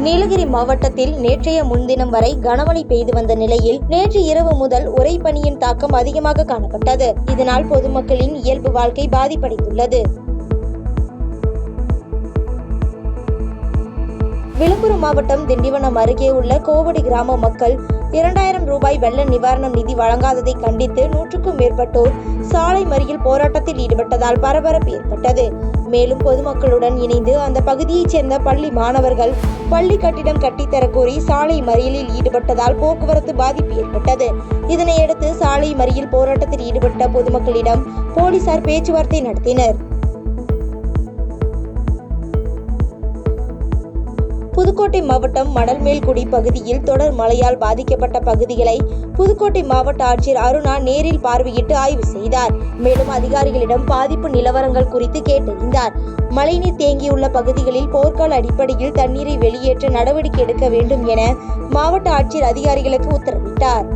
நீலகிரி மாவட்டத்தில் நேற்றைய முன்தினம் வரை கனமழை பெய்து வந்த நிலையில் நேற்று இரவு முதல் உறைபனியின் தாக்கம் அதிகமாக காணப்பட்டது. இதனால் பொதுமக்களின் இயல்பு வாழ்க்கை பாதிப்படைந்துள்ளது. விழுப்புரம் மாவட்டம் திண்டிவனம் அருகே உள்ள கோவடி கிராம மக்கள் 2000 ரூபாய் வெள்ள நிவாரணம் நிதி வழங்காததை கண்டித்து 100க்கும் மேற்பட்டோர் சாலை மறியல் போராட்டத்தில் ஈடுபட்டதால் பரபரப்பு ஏற்பட்டது. மேலும் பொதுமக்களுடன் இணைந்து அந்த பகுதியைச் சேர்ந்த பள்ளி மாணவர்கள் பள்ளி கட்டிடம் கட்டித்தரக் கோரி சாலை மறியலில் ஈடுபட்டதால் போக்குவரத்து பாதிப்பு ஏற்பட்டது. இதனையடுத்து சாலை மறியல் போராட்டத்தில் ஈடுபட்ட பொதுமக்களிடம் போலீசார் பேச்சுவார்த்தை நடத்தினர். புதுக்கோட்டை மாவட்டம் மணல்மேல்குடி பகுதியில் தொடர் மழையால் பாதிக்கப்பட்ட பகுதிகளை புதுக்கோட்டை மாவட்ட ஆட்சியர் அருணா நேரில் பார்வையிட்டு ஆய்வு செய்தார். மேலும் அதிகாரிகளிடம் பாதிப்பு நிலவரங்கள் குறித்து கேட்டறிந்தார். மழைநீர் தேங்கியுள்ள பகுதிகளில் போர்க்கால அடிப்படையில் தண்ணீரை வெளியேற்ற நடவடிக்கை எடுக்க வேண்டும் என மாவட்ட ஆட்சியர் அதிகாரிகளுக்கு உத்தரவிட்டார்.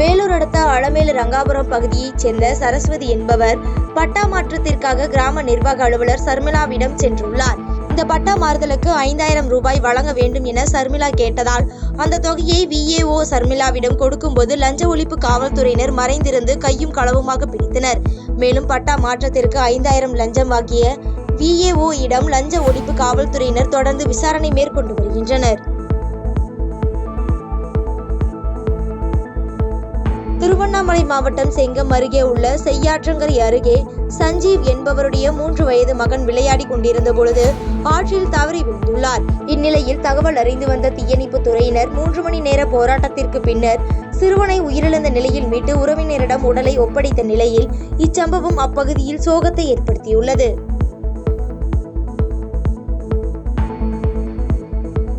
வேலூர் அடுத்த அலமேலு ரங்காபுரம் பகுதியைச் சேர்ந்த சரஸ்வதி என்பவர் பட்டா மாற்றத்திற்காக கிராம நிர்வாக அலுவலர் சர்மிளாவிடம் சென்றுள்ளார். இந்த பட்டா மாறுதலுக்கு 5000 ரூபாய் வழங்க வேண்டும் என சர்மிளா கேட்டதால் அந்த தொகையை VAO சர்மிளாவிடம் கொடுக்கும்போது லஞ்ச ஒழிப்பு காவல்துறையினர் மறைந்திருந்து கையும் களவுமாக பிடித்தனர். மேலும் பட்டா மாற்றத்திற்கு 5000 லஞ்சம் வாங்கிய VAO இடம் லஞ்ச ஒழிப்பு காவல்துறையினர் தொடர்ந்து விசாரணை மேற்கொண்டு வருகின்றனர். திருவண்ணாமலை மாவட்டம் செங்கம் அருகே உள்ள செய்யாற்றங்கரை அருகே சஞ்சீவ் என்பவருடைய 3 வயது மகன் விளையாடி கொண்டிருந்த பொழுது ஆற்றில் தவறி விழுந்துள்ளார். இந்நிலையில் தகவல் அறிந்து வந்த தீயணைப்பு துறையினர் 3 மணி நேர போராட்டத்திற்கு பின்னர் சிறுவனை உயிரிழந்த நிலையில் மீட்டு உறவினரிடம் உடலை ஒப்படைத்த நிலையில் இச்சம்பவம் அப்பகுதியில் சோகத்தை ஏற்படுத்தியுள்ளது.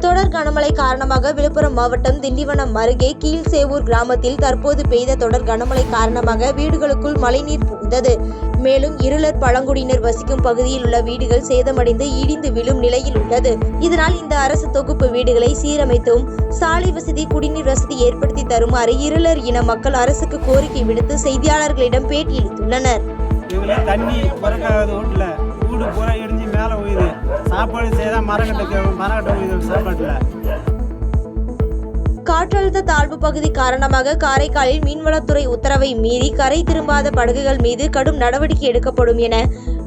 தொடர் கனமழை காரணமாக விழுப்புரம் மாவட்டம் திண்டிவனம் அருகே கீழ்சேவூர் கிராமத்தில் தற்போது பெய்த தொடர் கனமழை காரணமாக வீடுகளுக்குள் மழைநீர் புகுந்தது. மேலும் இருளர் பழங்குடியினர் வசிக்கும் பகுதியில் உள்ள வீடுகள் சேதமடைந்து இடிந்து விழும் நிலையில் உள்ளது. இதனால் இந்த அரசு தொகுப்பு வீடுகளை சீரமைத்தும் சாலை வசதி, குடிநீர் வசதி ஏற்படுத்தி தருமாறு இருளர் இன மக்கள் அரசுக்கு கோரிக்கை விடுத்து செய்தியாளர்களிடம் பேட்டியளித்துள்ளனர். காற்றழுத்த தாழ்வு பகுதி காரணமாக காரைக்காலில் மீன்வளத்துறை உத்தரவை மீறி கரை திரும்பாத படகுகள் மீது கடும் நடவடிக்கை எடுக்கப்படும் என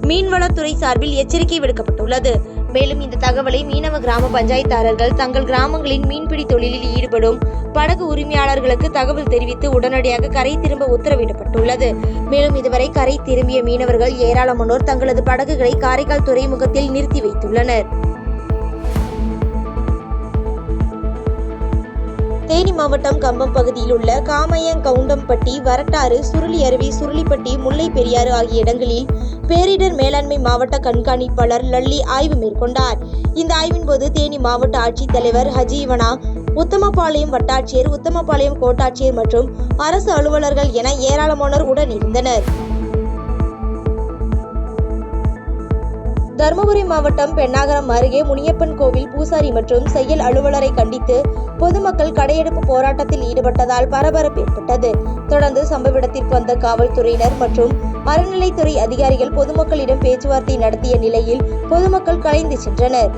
மீன்வளத்துறை சார்பில் எச்சரிக்கை விடுக்கப்பட்டுள்ளது. மேலும் இந்த தகவலை மீனவ கிராம பஞ்சாயத்தாளர்கள் தங்கள் கிராமங்களின் மீன்பிடி தொழிலில் ஈடுபடும் படகு உரிமையாளர்களுக்கு தகவல் தெரிவித்து உடனடியாக கரை திரும்ப உத்தரவிடப்பட்டுள்ளது. மேலும் இதுவரை கரை திரும்பிய மீனவர்கள் ஏராளமானோர் தங்களது படகுகளை காரைக்கால் துறைமுகத்தில் நிறுத்தி வைத்துள்ளனர். தேனி மாவட்டம் கம்பம் பகுதியில் உள்ள காமையங்கவுண்டம்பட்டி, வரட்டாறு, சுருளி அருவி, சுருளிப்பட்டி, முல்லை பெரியாறு ஆகிய இடங்களில் பேரிடர் மேலாண்மை மாவட்ட கண்காணிப்பாளர் லல்லி ஆய்வு மேற்கொண்டார். இந்த ஆய்வின் போது தேனி மாவட்ட ஆட்சித்தலைவர் ஹஜீவனா, உத்தமபாளையம் வட்டாட்சியர், உத்தமபாளையம் கோட்டாட்சியர் மற்றும் அரசு அலுவலர்கள் என ஏராளமானோர் உடனிருந்தனர். தருமபுரி மாவட்டம் பெண்ணாகரம் அருகே முனியப்பன் கோவில் பூசாரி மற்றும் செயல் அலுவலரை கண்டித்து பொதுமக்கள் கடையெடுப்பு போராட்டத்தில் ஈடுபட்டதால் பரபரப்பு ஏற்பட்டது. தொடர்ந்து சம்பவ இடத்திற்கு வந்த காவல்துறையினர் மற்றும் அறநிலைத்துறை அதிகாரிகள் பொதுமக்களிடம் பேச்சுவார்த்தை நடத்திய நிலையில் பொதுமக்கள் கலைந்து சென்றனர்.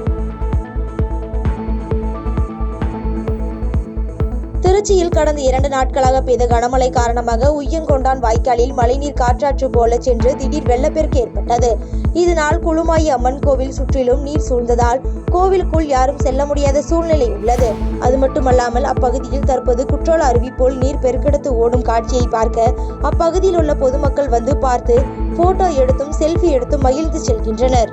திருச்சியில் கடந்த 2 நாட்களாக பெய்த கனமழை காரணமாக உய்யங்கொண்டான் வாய்க்காலில் மழைநீர் காற்றாற்று போல சென்று திடீர் வெள்ளப்பெருக்கு ஏற்பட்டது. இதனால் குளுமாயி அம்மன் கோவில் சுற்றிலும் நீர் சூழ்ந்ததால் கோவிலுக்குள் யாரும் செல்ல முடியாத சூழ்நிலை உள்ளது. அது மட்டுமல்லாமல் அப்பகுதியில் தற்போது குற்றால அருவி போல் நீர் பெருக்கெடுத்து ஓடும் காட்சியை பார்க்க அப்பகுதியில் உள்ள பொதுமக்கள் வந்து பார்த்து போட்டோ எடுத்தும் செல்ஃபி எடுத்தும் மகிழ்ந்து செல்கின்றனர்.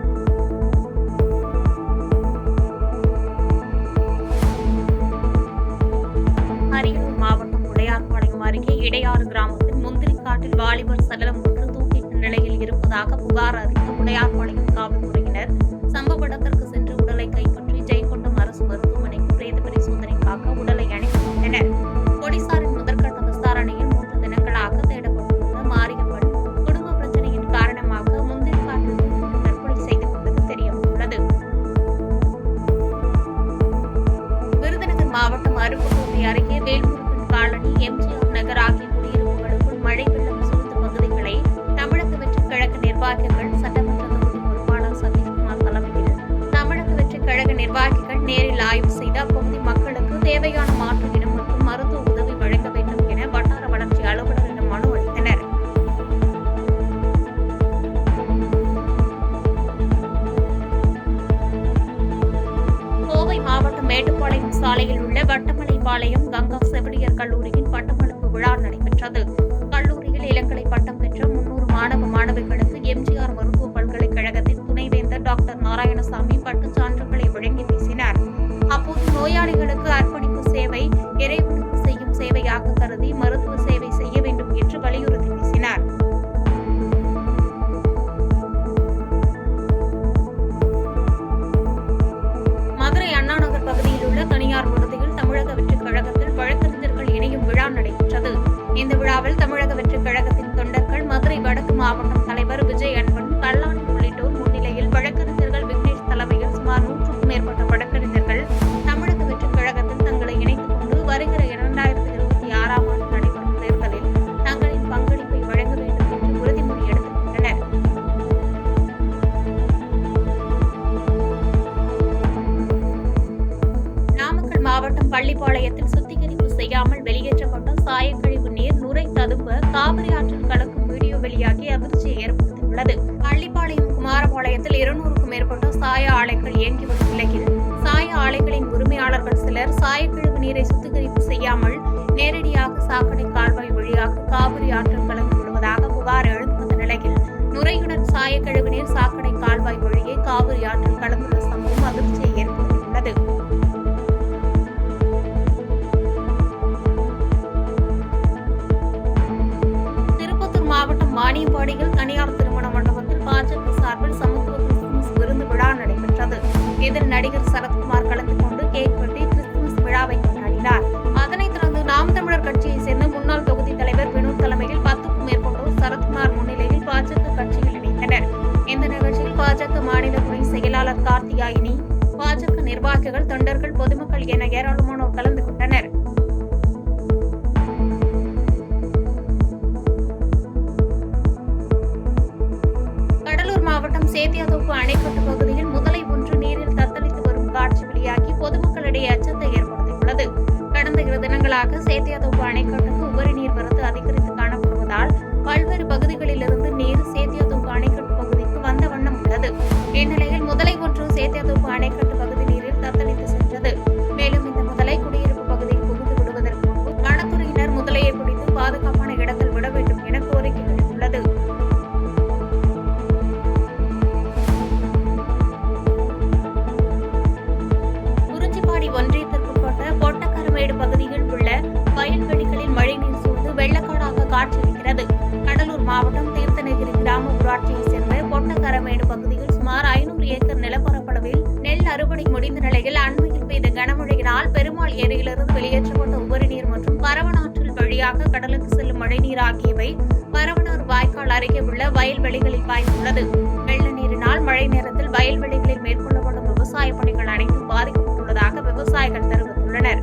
அருகே இடையாறு கிராமத்தில் முந்திரி காட்டில் வாலிபர் சடலம் ஒன்று தூக்கிட்ட நிலையில் இருப்பதாக புகார் அறிந்த உடையார்பாளையம் காவல்துறையினர் சம்பவ இடத்திற்கு சென்று உடலை கைப்பற்றி ஜெயங்கொண்டம் அரசு மருத்துவமனைக்கு பிரேத பரிசோதனைக்காக உடலை அனுப்பி வைத்தனர். போலீசாரின் முதற்கட்ட விசாரணையில் 3 தினங்களாக தேடப்பட்டுள்ள மாரியம்மன் குடும்ப பிரச்சனையின் காரணமாக முந்திரி காட்டில் தற்கொலை செய்து கொண்டது தெரியவந்துள்ளது. விருதுநகர் மாவட்டம் அருப்புக்கோட்டை அருகே வேல்முருகன் காலனி, எம்ஜிஆர் நகர் ஆகிய குடியிருப்புகளுக்குள் மழை வெள்ளம் சூழ்ந்த பகுதிகளை தமிழக வெற்றி கழக நிர்வாகிகள் சட்டமன்ற தொகுதி பொறுப்பாளர் சதீஷ் நேரில் ஆய்வு செய்து அப்பகுதி மக்களுக்கு தேவையான மாற்று இடம் மற்றும் மருத்துவ உதவி வழங்க வேண்டும் என வட்டார வளர்ச்சி அலுவலரிடம் மனு அளித்தனர். கோவை மாவட்டம் மேட்டுப்பாளையம் சாலையில் உள்ள வட்டமலைப்பாளையம் கங்கா செவிலியர் கல்லூரியின் பட்டமளிப்பு விழா நடைபெற்றது. கல்லூரியில் இளங்கலை பட்டம் பெற்ற 300 மாணவ மாணவிகளுக்கு எம்ஜிஆர் மருத்துவ பல்கலைக்கழகத்தின் துணைவேந்தர் டாக்டர் நாராயணசாமி பட்டுச் சான்றுகளை வழங்கி பேசினார். அப்போது நோயாளிகளுக்கு அர்ப்பணிப்பு சேவை இறைவனுக்கு செய்யும் சேவையாக கருதி மருத்துவ சேவை செய்ய வேண்டும் என்று வலியுறுத்தி பேசினார். மதுரை அண்ணாநகர் பகுதியில் உள்ள தனியார் விடுதியில் தமிழக வெற்றிக் கழகத்தில் வழக்கறிஞர்கள் இணையும் விழா நடைபெற்றது. இந்த விழாவில் தமிழக வெற்றிக் கழகத்தின் தொண்டர்கள், மதுரை வடக்கு மாவட்டம் தலைவர் விஜய் அன்பன், கல்லாணி உள்ளிட்டோர் முன்னிலையில் வழக்கறிஞர்கள் விக்னேஷ் தலைமையில் சுமார் 100க்கும் மேற்பட்ட வழக்கறிஞர்கள் தமிழக வெற்றிக் கழகத்தில் தங்களை இணைத்துக் கொண்டு வருகிற 2026ஆம் ஆண்டு நடைபெறும் தேர்தலில் தங்களின் பங்களிப்பை வழங்க வேண்டும் என்று உறுதிமொழி எடுத்துக் கொண்டனர். நாமக்கல் மாவட்டம் பள்ளிப்பாளையத்தில் சுத்திகரிப்பு செய்யாமல் வெளியேற்றப்பட்ட சாயக்கழிவு நீர் நுரை ததும்ப காவிரி ஆற்றில் கலக்கும் வீடியோ வெளியாகி அதிர்ச்சியை ஏற்படுத்தியுள்ளது. பள்ளிப்பாளையம் குமாரபாளையத்தில் 200க்கும் மேற்பட்ட சாய ஆலைகள் இயங்கி வரும் நிலையில் சாய ஆலைகளின் உரிமையாளர்கள் சிலர் சாயக்கழிவு நீரை சுத்திகரிப்பு செய்யாமல் நேரடியாக சாக்கடை கால்வாய் வழியாக காவிரி ஆற்றில் கலந்து விடுவதாக புகார் எழுந்து வந்த நிலையில் நுரையுடன் சாயக்கழிவு நீர் சாக்கடை கால்வாய் வழியே காவிரி ஆற்றில் கலந்துள்ள சம்பவம் அதிர்ச்சியை ஏற்படுத்தியுள்ளது. மாவட்டம் வாணியம்பாடியில் தனியார் திருமண மண்டபத்தில் பாஜக சார்பில் சமத்துவ கிறிஸ்துமஸ் விருந்து விழா நடைபெற்றது. இதில் நடிகர் சரத்குமார் கலந்து கொண்டு கேக் வெட்டி கிறிஸ்துமஸ் விழாவை கொண்டாடினார். அதனைத் தொடர்ந்து நாம் தமிழர் கட்சியைச் சேர்ந்த முன்னாள் தொகுதி தலைவர் வினோத் தலைமையில் 10க்கும் மேற்பட்டோர் சரத்குமார் முன்னிலையில் பாஜக கட்சியில் இணைந்தனர். இந்த நிகழ்ச்சியில் பாஜக மாநில துணை செயலாளர் கார்த்தியாயினி, பாஜக நிர்வாகிகள், தொண்டர்கள், பொதுமக்கள் என ஏராளமானோர் கலந்து கொண்டனர். மாவட்டம் சேத்தியாத்தோப்பு அணைக்கட்டு பகுதியில் முதலை ஒன்று நீரில் தத்தளித்து வரும் காட்சி வெளியாகி பொதுமக்களிடையே அச்சத்தை ஏற்படுத்தியுள்ளது. கடந்த 2 தினங்களாக சேத்தியாத்தோப்பு அணைக்கட்டுக்கு உபரி நீர் வரத்து அதிகரித்து காணப்படுவதால் பல்வேறு பகுதிகளிலிருந்து நீர் சேத்தியாத்தோப்பு அணைக்கட்டு பகுதிக்கு வந்த வண்ணம் உள்ளது. இந்நிலையில் முதலை ஒன்று சேத்தியாத்தோப்பு அணைக்கட்டு பகுதி நீரில் தத்தளித்து சென்றது. மேலும் இந்த முதலை குடியிருப்பு பகுதியில் புகுந்து விடுவதற்கு முன்பு வனத்துறையினர் முதலையை பிடித்து பாதுகாப்பான இடத்தில் விட வேண்டும் என கோரிக்கை எழுந்துள்ளது. ஒன்றியத்திற்குட்பட்ட பொட்டக்கரமேடு பகுதியில் உள்ள வயல்வெளிகளில் மழைநீர் சூழ்ந்து வெள்ளக்காடாக காட்சியளிக்கிறது. கடலூர் மாவட்டம் தீர்த்தநகிரி கிராம ஊராட்சியைச் சேர்ந்த பொட்டக்கரமேடு பகுதியில் சுமார் 500 ஏக்கர் நிலப்பரப்பளவில் நெல் அறுவடை முடிந்த நிலையில் அண்மையில் பெய்த கனமழையினால் பெருமாள் ஏரியிலிருந்து வெளியேற்றப்பட்ட உபரிநீர் மற்றும் பரவனாற்றில் வழியாக கடலுக்கு செல்லும் மழைநீர் ஆகியவை பரவனார் வாய்க்கால் அருகே உள்ள வயல்வெளிகளில் பாய்ந்துள்ளது. வெள்ள நீரினால் மழை நேரத்தில் வயல்வெளிகளில் மேற்கொள்ளப்படும் விவசாய பணிகள் அனைத்தும் பாதிக்கப்பட்டுள்ளதாக விவசாயிகள் தெரிவித்துள்ளனர்.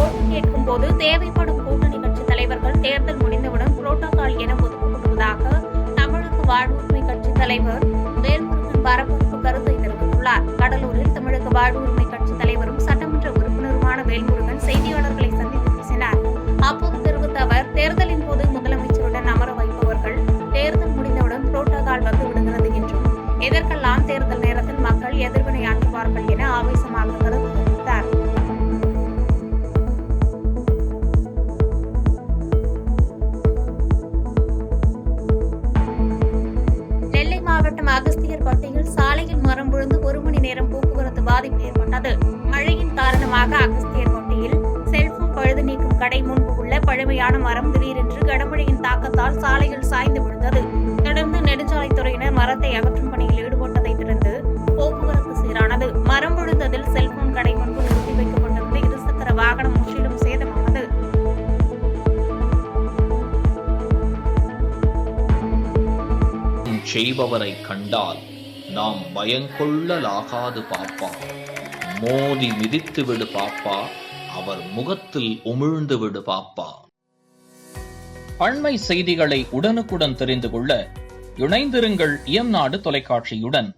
ஓட்டு கேட்கும் போது தேவைப்படும் கூட்டணி கட்சி தலைவர்கள் தேர்தல் முடிந்தவுடன் புரோட்டோகால் என ஒதுக்கப்படுவதாக தமிழக வாழ்வுரிமை கட்சி தலைவர் வேல்முருகன் பரபரப்பு கருத்தை தெரிவித்துள்ளார். கடலூரில் தமிழக வாழ்வுரிமை கட்சி தலைவரும் சட்டமன்ற உறுப்பினருமான வேல்முருகன் செய்தியாளர்களை சந்தித்து பேசினார். அப்போது தெரிவித்த அவர், தேர்தலின் போது முதலமைச்சருடன் அமர வைப்பவர்கள் தேர்தல் முடிந்தவுடன் புரோட்டோகால் வந்து விடுகிறது என்றும் இதற்கெல்லாம் தேர்தல் நேரத்தில் மக்கள் எதிர்வினையாற்றுவார்கள் என ஆவேசமாக கருத்து தெரிவித்தார். நெல்லை மாவட்டம் அகஸ்தியர்பட்டியில் சாலையில் மரம் விழுந்து 1 மணி நேரம் போக்குவரத்து பாதிப்பு ஏற்பட்டது. மழையின் காரணமாக அகஸ்தியர்பட்டியில் செல்போன் பழுது நீக்கும் கடை முன்பு உள்ள பழமையான மரம் திடீரென்று கனமழையின் தாக்கத்தால் சாலையில் சாய்ந்து விழுந்தது. தொடர்ந்து நெடுஞ்சாலைத்துறையினர் மரத்தை அகற்றும் பணியில் ஈடுபட்டதை தொடர்ந்து போக்குவரத்து சீரானது. மரம் விழுந்ததில் செல்போன் கடை முன்பு நிறுத்தி வைக்கப்பட்டிருந்த இருசக்கர வாகனம் முற்றிலும் சேதமானது. செய்பவரை கண்டால் நாம் பயங்கொள்ளலாகாது பாப்பா. மோதி மிதித்து விடு பாப்பா, அவர் முகத்தில் உமிழ்ந்து விடு பாப்பா. அண்மை செய்திகளை உடனுக்குடன் தெரிந்து கொள்ள இணைந்திருங்கள் இயம்நாடு தொலைக்காட்சியுடன்.